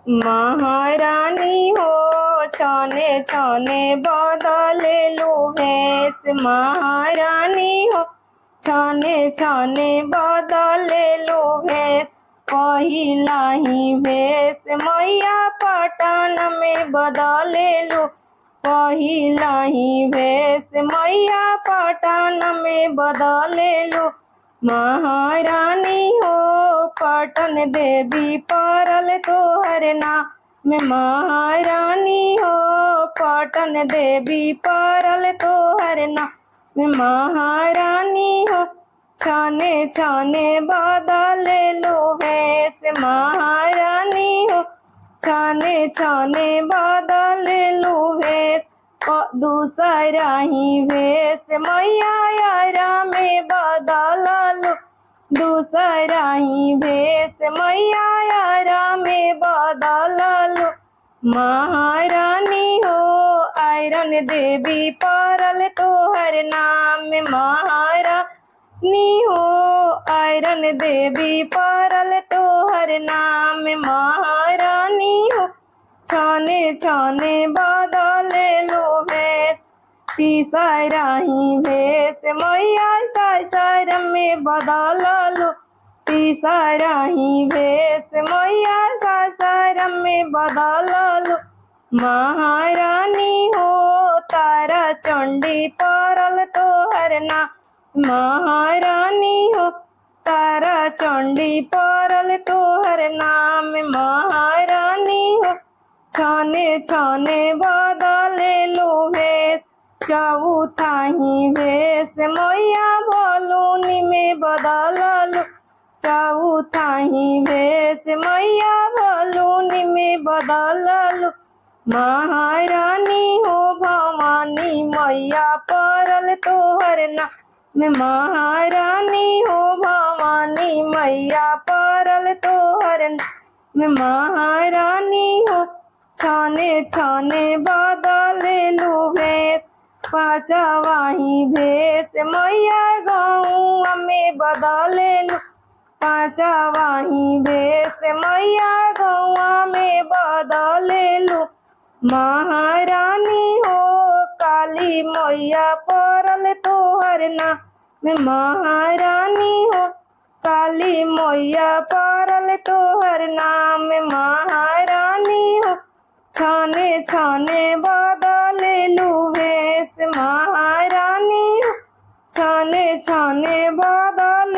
महारानी हो छने छने बदलेलु भेष। महारानी हो छने छने बदलेलु भेष। पहिला ही भेष मैया पटन में बदलेलु। पहिला ही भेष मैया पटन में बदलेलु। महारानी हो पटन देवी परल तोहर नाम। महारानी हो पटन देवी परल तोहर नाम। महारानी हो छने छने बदलेलु भेष। महारानी हो छने छने बदलेलु भेष। दूसरा ही भेष मैया यारा में बदललु। दूसरा ही भेष मैया यारा में बदललु। महारानी हो आयरन देवी परल तोहर नाम। महारानी हो आयरन देवी परल तोहर नाम। महारानी हो छने छने बदलेलु भेष। तीसरा ही भेष मैया सासर में बदललु। तीसरा ही भेष मैया सासर में बदललु। महारानी हो तारा चंडी परल तोहर नाम। महारानी हो तारा चंडी परल तोहर नाम। महारानी हो छने छने बदलेलु भेष। चौथा ही भेष मैया भलुनी में बदललु। चौथा ही भेष मैया भलुनी में बदललु। महारानी हो भवानी मैया परल तोहर नाम। महारानी हो भवानी मैया परल तोहर नाम। महारानी हो छने छने बदलेलु भेष। पांचवा ही भेष मैया गौआ में बदलेलु। पांचवा ही भेष मैया गौआ में बदलेलु। महारानी हो काली मैया परल तोहर नाम। महारानी हो काली मैया परल तोहर नाम। महारानी हो छने छने बदलेलु भेष। महारानी हो छने छने बदल